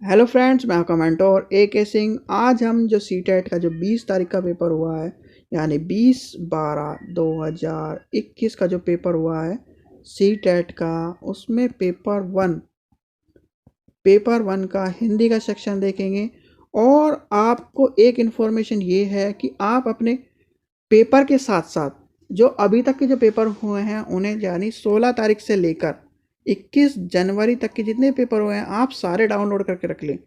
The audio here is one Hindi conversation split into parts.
हेलो फ्रेंड्स, मैं आपका मेंटोर AK सिंह। आज हम जो CTET का जो 20 तारीख का पेपर हुआ है, यानी 20/12/2021 का जो पेपर हुआ है CTET का, उसमें पेपर वन का हिंदी का सेक्शन देखेंगे। और आपको एक इन्फॉर्मेशन ये है कि आप अपने पेपर के साथ साथ जो अभी तक के जो पेपर हुए हैं उन्हें, यानी 16 तारीख से लेकर 21 जनवरी तक के जितने पेपर हुए हैं, आप सारे डाउनलोड करके रख लें।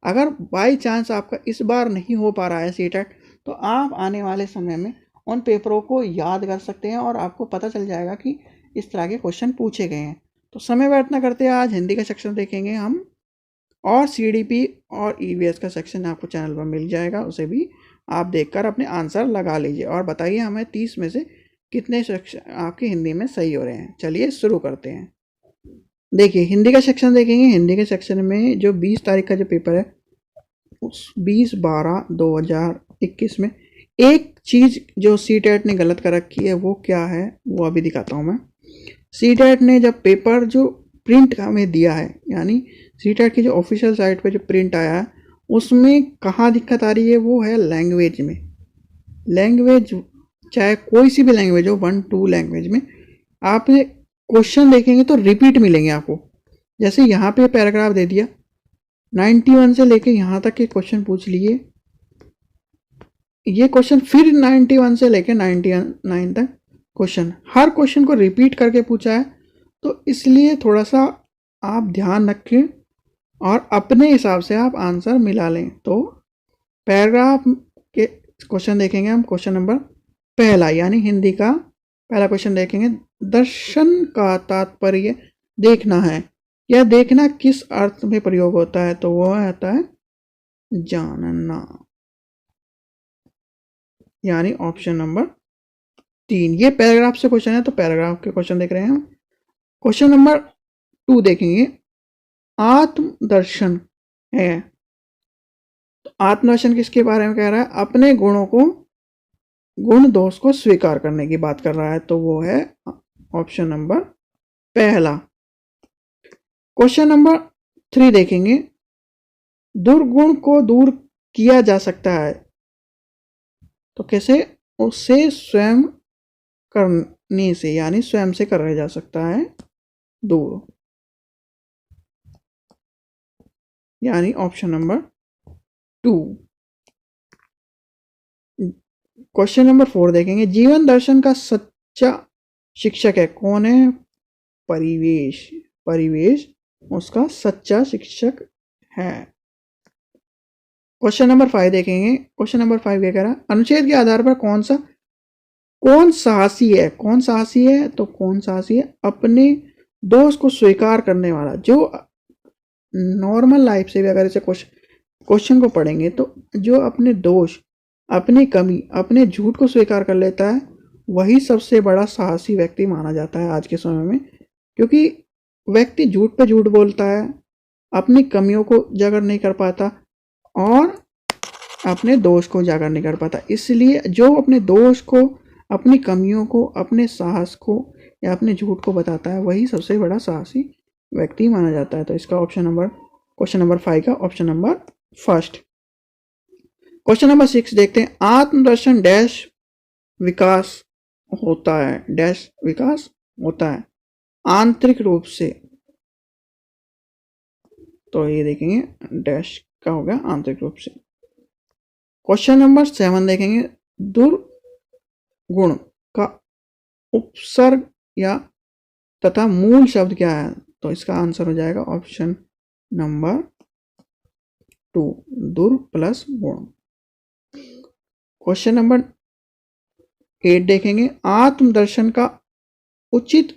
अगर बाई चांस आपका इस बार नहीं हो पा रहा है CTET, तो आप आने वाले समय में उन पेपरों को याद कर सकते हैं और आपको पता चल जाएगा कि इस तरह के क्वेश्चन पूछे गए हैं। तो समय व्यर्थ ना करते आज हिंदी का सेक्शन देखेंगे हम, और CDP और EVS का सेक्शन आपको चैनल पर मिल जाएगा, उसे भी आप देखकर अपने आंसर लगा लीजिए और बताइए हमें 30 में से कितने सेक्शन आपके हिंदी में सही हो रहे हैं। चलिए शुरू करते हैं। देखिए, हिंदी का सेक्शन देखेंगे। हिंदी के सेक्शन में जो 20 तारीख का जो पेपर है, उस 20/12/2021 में एक चीज़ जो CTET ने गलत कर रखी है, वो क्या है वो अभी दिखाता हूँ मैं। CTET ने जब पेपर जो प्रिंट हमें दिया है, यानी CTET की जो ऑफिशियल साइट पे जो प्रिंट आया है, उसमें कहाँ दिक्कत आ रही है, वो है लैंग्वेज में। लैंग्वेज चाहे कोई सी भी लैंग्वेज हो, 1-2 लैंग्वेज में आप क्वेश्चन देखेंगे तो रिपीट मिलेंगे आपको। जैसे यहाँ पे पैराग्राफ दे दिया, 91 से लेके यहाँ तक के क्वेश्चन पूछ लिए, ये क्वेश्चन फिर 91 से लेके 99 तक क्वेश्चन, हर क्वेश्चन को रिपीट करके पूछा है। तो इसलिए थोड़ा सा आप ध्यान रखें और अपने हिसाब से आप आंसर मिला लें। तो पैराग्राफ के क्वेश्चन देखेंगे हम। क्वेश्चन नंबर पहला, यानी हिंदी का पहला क्वेश्चन देखेंगे। दर्शन का तात्पर्य देखना है। यह देखना किस अर्थ में प्रयोग होता है? तो वह आता है जानना, यानी ऑप्शन नंबर 3। ये पैराग्राफ से क्वेश्चन है, तो पैराग्राफ के क्वेश्चन देख रहे हैं हम। क्वेश्चन नंबर 2 देखेंगे। आत्मदर्शन है, तो आत्मदर्शन किसके बारे में कह रहा है? अपने गुण दोष को स्वीकार करने की बात कर रहा है, तो वो है ऑप्शन नंबर पहला। क्वेश्चन नंबर 3 देखेंगे। दुर्गुण को दूर किया जा सकता है, तो कैसे? उससे स्वयं करने से, यानी स्वयं से करा जा सकता है दूर, यानी ऑप्शन नंबर 2। क्वेश्चन नंबर 4 देखेंगे। जीवन दर्शन का सच्चा शिक्षक है, कौन है? परिवेश उसका सच्चा शिक्षक है। क्वेश्चन नंबर 5 देखेंगे। क्वेश्चन नंबर 5 क्या कह रहा है? अनुच्छेद के आधार पर कौन साहसी है? कौन साहसी है? तो कौन साहसी है? अपने दोष को स्वीकार करने वाला। जो नॉर्मल लाइफ से भी अगर इसे क्वेश्चन को पढ़ेंगे, तो जो अपने दोष, अपनी कमी, अपने झूठ को स्वीकार कर लेता है, वही सबसे बड़ा साहसी व्यक्ति माना जाता है आज के समय में। क्योंकि व्यक्ति झूठ पे झूठ बोलता है, अपनी कमियों को उजागर नहीं कर पाता और अपने दोष को उजागर नहीं कर पाता। इसलिए जो अपने दोष को, अपनी कमियों को, अपने साहस को या अपने झूठ को बताता है, वही सबसे बड़ा साहसी व्यक्ति माना जाता है। तो इसका क्वेश्चन नंबर 5 का option number first. Question number 6 देखते हैं। आत्मदर्शन डैश विकास होता है आंतरिक रूप से, तो ये देखेंगे डैश का होगा आंतरिक रूप से। क्वेश्चन नंबर 7 देखेंगे। दुर्गुण का उपसर्ग या तथा मूल शब्द क्या है? तो इसका आंसर हो जाएगा ऑप्शन नंबर 2, दुर प्लस गुण। क्वेश्चन नंबर 8 देखेंगे। आत्मदर्शन का उचित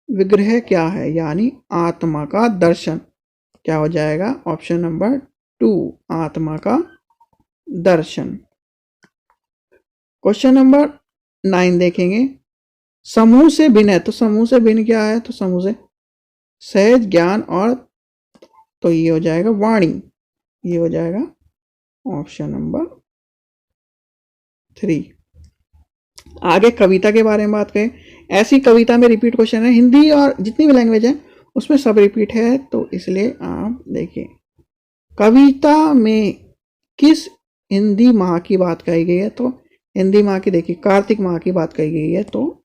विग्रह क्या है? यानी आत्मा का दर्शन क्या हो जाएगा? ऑप्शन नंबर 2, आत्मा का दर्शन। क्वेश्चन नंबर 9 देखेंगे। समूह से भिन्न है, तो समूह से भिन्न क्या है? तो समूह से सहज ज्ञान, और तो ये हो जाएगा वाणी, ये हो जाएगा ऑप्शन नंबर 3। आगे कविता के बारे में बात करें। ऐसी कविता में रिपीट क्वेश्चन है, हिंदी और जितनी भी लैंग्वेज है उसमें सब रिपीट है, तो इसलिए आप देखिए कविता में किस हिंदी माह की बात कही गई है? तो हिंदी माह की देखिए कार्तिक माह की बात कही गई है, तो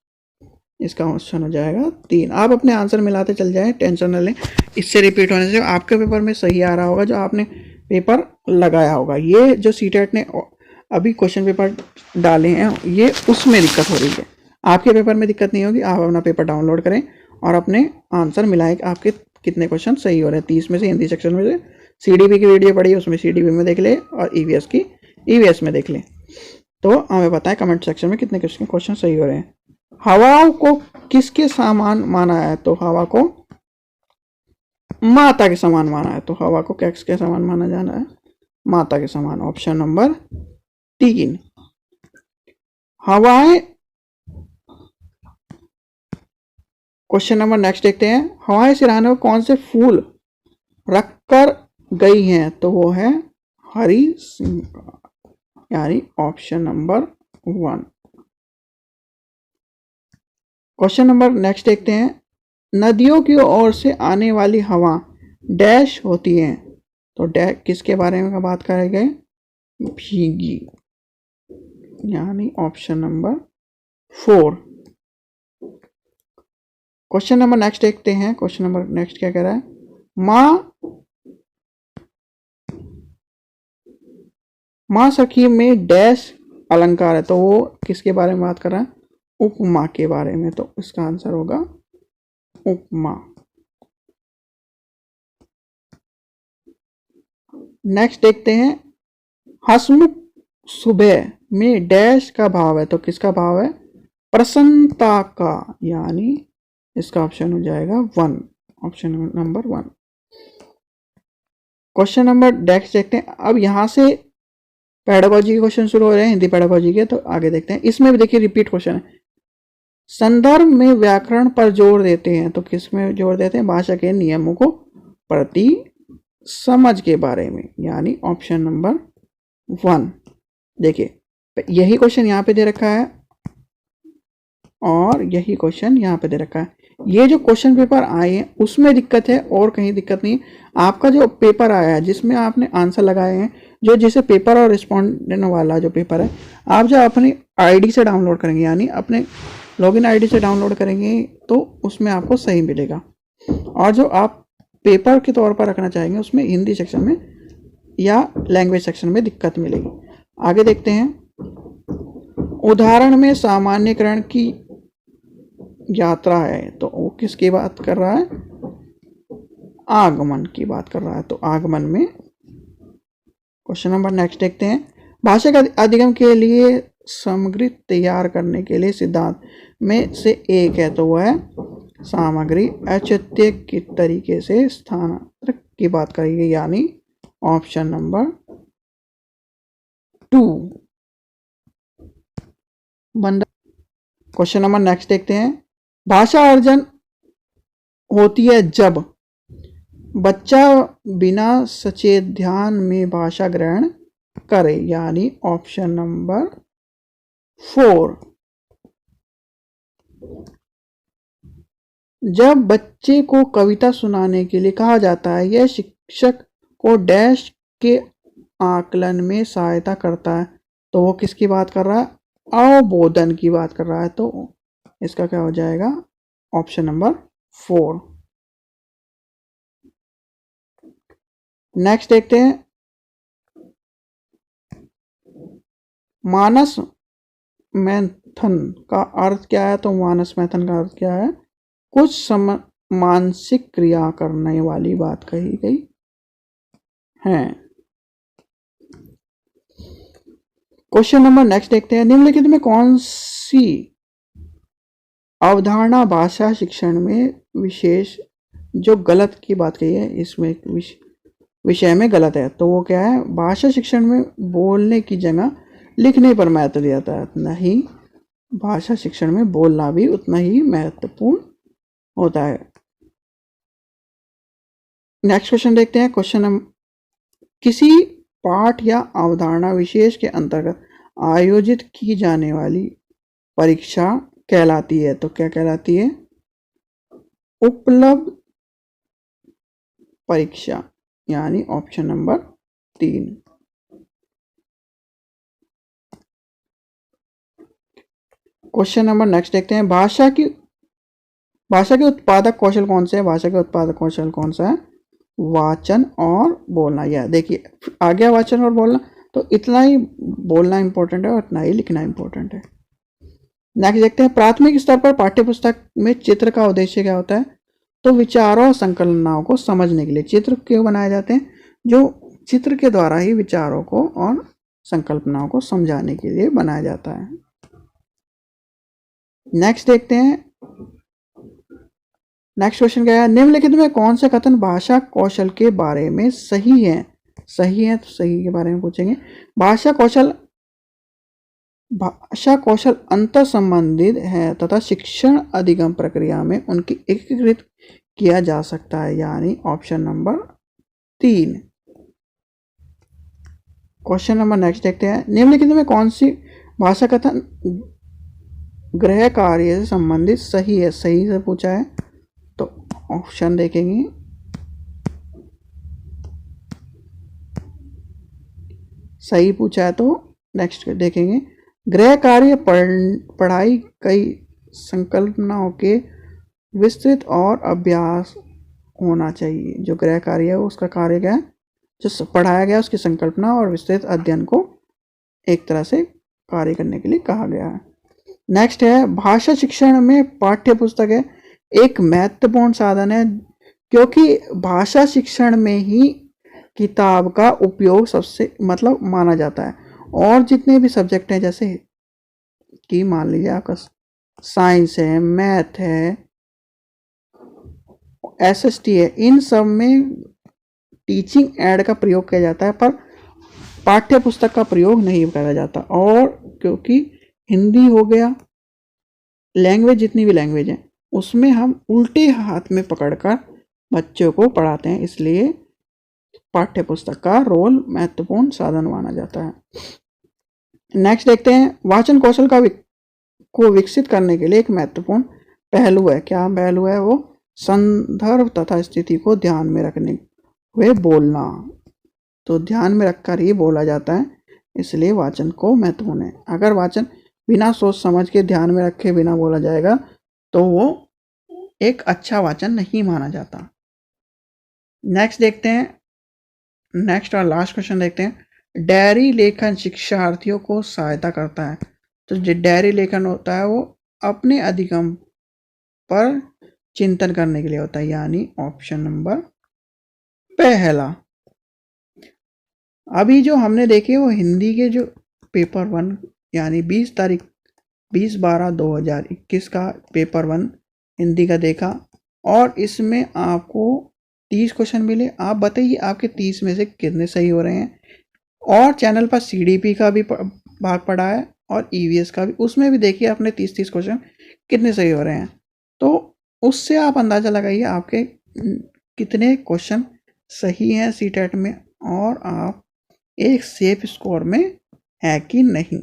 इसका ऑप्शन हो जाएगा 3। आप अपने आंसर मिलाते चल जाएं, टेंशन न लें, इससे रिपीट होने से आपके पेपर में सही आ रहा होगा जो आपने पेपर लगाया होगा। ये जो सीटेट ने अभी क्वेश्चन पेपर डाले हैं ये उसमें दिक्कत हो रही है, आपके पेपर में दिक्कत नहीं होगी। आप अपना पेपर डाउनलोड करें और अपने आंसर मिलाएं आपके कितने क्वेश्चन सही हो रहे हैं। 30 में से हिंदी सेक्शन में से सीडीपी की वीडियो पड़ी है, उसमें सीडीपी में देख ले, और ईवीएस की ईवीएस में देख लें। तो हमें बताएं कमेंट सेक्शन में कितने क्वेश्चन सही हो रहे हैं। हवाओं को किसके समान माना है? तो हवा को माता के समान माना है, तो हवा को किसके समान माना जाना है? माता के समान, ऑप्शन नंबर 3। हवाएं, क्वेश्चन नंबर नेक्स्ट देखते हैं। हवाएं सिरहाने में कौन से फूल रखकर गई हैं? तो वो है हरी यानी option number 1। Question number next देखते हैं। नदियों की ओर से आने वाली हवा डैश होती है, तो डैश किसके बारे में बात करे गए? भीगी, यानी option number 4। Question number next देखते हैं। क्वेश्चन नंबर नेक्स्ट क्या कह रहा है? माँ सखी में डैश अलंकार है, तो वो किसके बारे में बात कर रहा है? उपमा के बारे में, तो इसका आंसर होगा उपमा। नेक्स्ट देखते हैं। हसमुख सुबह में डैश का भाव है, तो किसका भाव है? प्रसन्नता का, यानी इसका ऑप्शन हो जाएगा 1, option number 1। Question number next देखते हैं। अब यहां से पेडागोजी के क्वेश्चन शुरू हो रहे हैं, हिंदी पेडागोजी के, तो आगे देखते हैं। इसमें भी देखिए रिपीट क्वेश्चन है। संदर्भ में व्याकरण पर जोर देते हैं, तो किस में जोर देते हैं? भाषा के नियमों को प्रति समझ के बारे में, यानी ऑप्शन नंबर 1। देखिए यही क्वेश्चन यहाँ पे दे रखा है और यही क्वेश्चन यहाँ पे दे रखा है। ये जो क्वेश्चन पेपर आए हैं उसमें दिक्कत है और कहीं दिक्कत नहीं। आपका जो पेपर आया है जिसमें आपने आंसर लगाए हैं, जो जिसे पेपर और रिस्पॉन्डेंट वाला जो पेपर है, आप जब अपनी आईडी से डाउनलोड करेंगे, यानी अपने लॉगिन आईडी से डाउनलोड करेंगे, तो उसमें आपको सही मिलेगा। और जो आप पेपर के तौर पर रखना चाहेंगे उसमें हिंदी सेक्शन में या लैंग्वेज सेक्शन में दिक्कत मिलेगी। आगे देखते हैं। उदाहरण में सामान्यकरण की यात्रा है, तो वो किसकी बात कर रहा है? आगमन की बात कर रहा है, तो आगमन में। क्वेश्चन नंबर नेक्स्ट देखते हैं। भाषा का अधिगम के लिए सामग्री तैयार करने के लिए सिद्धांत में से एक है, तो वह है सामग्री औचित्य के तरीके से स्थानांतरण की बात करी गई, यानी option number 2। Question number next देखते हैं। भाषा अर्जन होती है जब बच्चा बिना सचेत ध्यान में भाषा ग्रहण करे, यानी ऑप्शन नंबर 4। जब बच्चे को कविता सुनाने के लिए कहा जाता है, यह शिक्षक को डैश के आकलन में सहायता करता है, तो वो किसकी बात कर रहा है? अवबोधन की बात कर रहा है, तो इसका क्या हो जाएगा? Option number 4। नेक्स्ट देखते हैं। मानस मैथन का अर्थ क्या है? तो मानस मैथन का अर्थ क्या है? कुछ मानसिक क्रिया करने वाली बात कही गई है। क्वेश्चन नंबर नेक्स्ट देखते हैं। निम्नलिखित में कौन सी अवधारणा भाषा शिक्षण में विशेष जो गलत की बात कही है, इसमें विषय में गलत है, तो वो क्या है? भाषा शिक्षण में बोलने की जगह लिखने पर महत्व दिया जाता है, नहीं, भाषा शिक्षण में बोलना भी उतना ही महत्वपूर्ण होता है। नेक्स्ट क्वेश्चन देखते हैं। क्वेश्चन नंबर, किसी पाठ या अवधारणा विशेष के अंतर्गत आयोजित की जाने वाली परीक्षा कहलाती है, तो क्या कहलाती है? उपलब्ध परीक्षा, यानी option number 3। Question number next देखते हैं, भाषा के उत्पादक कौशल कौन से हैं? भाषा के उत्पादक कौशल कौन सा है? वाचन और बोलना। यह देखिए आ गया वाचन और बोलना, तो इतना ही बोलना इंपॉर्टेंट है और इतना ही लिखना इंपॉर्टेंट है। नेक्स्ट देखते हैं, प्राथमिक स्तर पर पाठ्यपुस्तक में चित्र का उद्देश्य क्या होता है? तो विचारों और संकल्पनाओं को समझने के लिए। चित्र क्यों बनाए जाते हैं? जो चित्र के द्वारा ही विचारों को और संकल्पनाओं को समझाने के लिए बनाया जाता है। नेक्स्ट देखते हैं, नेक्स्ट क्वेश्चन क्या है, निम्नलिखित में कौन से कथन भाषा कौशल के बारे में सही है? सही है तो सही के बारे में पूछेंगे। भाषा कौशल अंतर संबंधित है तथा शिक्षण अधिगम प्रक्रिया में उनकी एकीकृत किया जा सकता है, यानी option number 3। Question number next देखते हैं, निम्नलिखित में कौन सी भाषा कथन गृह कार्य से संबंधित सही है? सही से पूछा है तो ऑप्शन देखेंगे, सही पूछा है तो नेक्स्ट देखेंगे, गृह कार्य पढ़ाई कई संकल्पनाओं के विस्तृत और अभ्यास होना चाहिए। जो गृह कार्य है उसका कार्य क्या है? जो पढ़ाया गया उसकी संकल्पना और विस्तृत अध्ययन को एक तरह से कार्य करने के लिए कहा गया है। नेक्स्ट है, भाषा शिक्षण में पाठ्य पुस्तक है एक महत्वपूर्ण साधन है, क्योंकि भाषा शिक्षण में ही किताब का उपयोग सबसे माना जाता है। और जितने भी सब्जेक्ट हैं, जैसे कि मान लीजिए आपका साइंस है, मैथ है, एसएसटी है, इन सब में टीचिंग एड का प्रयोग किया जाता है, पर पाठ्य पुस्तक का प्रयोग नहीं करा जाता। और क्योंकि हिंदी हो गया, लैंग्वेज जितनी भी लैंग्वेज है उसमें हम उल्टे हाथ में पकड़कर बच्चों को पढ़ाते हैं, इसलिए पाठ्य पुस्तक का रोल महत्वपूर्ण साधन माना जाता है। नेक्स्ट देखते हैं, वाचन कौशल को विकसित करने के लिए एक महत्वपूर्ण पहलू है। क्या पहलू है? वो संदर्भ तथा स्थिति को ध्यान में रखने हुए बोलना। तो ध्यान में रखकर ही बोला जाता है, इसलिए वाचन को महत्वपूर्ण है। अगर वाचन बिना सोच समझ के ध्यान में रखे बिना बोला जाएगा तो वो एक अच्छा वाचन नहीं माना जाता। नेक्स्ट देखते हैं, नेक्स्ट और लास्ट क्वेश्चन देखते हैं, डायरी लेखन शिक्षार्थियों को सहायता करता है। तो जो डायरी लेखन होता है वो अपने अधिगम पर चिंतन करने के लिए होता है, यानी ऑप्शन नंबर पहला। अभी जो हमने देखे वो हिंदी के जो पेपर 1 यानी 20/12/2021 का पेपर 1 हिंदी का देखा, और इसमें आपको 30 क्वेश्चन मिले। आप बताइए आपके 30 में से कितने सही हो रहे हैं। और चैनल पर सीडीपी का भी भाग पड़ा है और ईवीएस का भी, उसमें भी देखिए अपने 30 क्वेश्चन कितने सही हो रहे हैं। तो उससे आप अंदाज़ा लगाइए आपके कितने क्वेश्चन सही हैं सीटेट में, और आप एक सेफ स्कोर में है कि नहीं।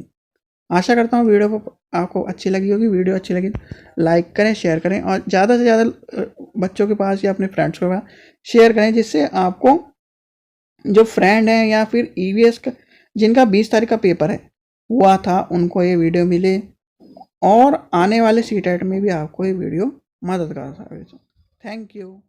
आशा करता हूँ वीडियो को आपको अच्छी लगी होगी। वीडियो अच्छी लगी लाइक करें, शेयर करें, और ज़्यादा से ज़्यादा बच्चों के पास या अपने फ्रेंड्स के पास शेयर करें, जिससे आपको जो फ्रेंड हैं या फिर ईवीएस का जिनका 20 तारीख का पेपर है हुआ था उनको ये वीडियो मिले, और आने वाले सीटेट में भी आपको ये वीडियो मददगार साबित हो। Thank you.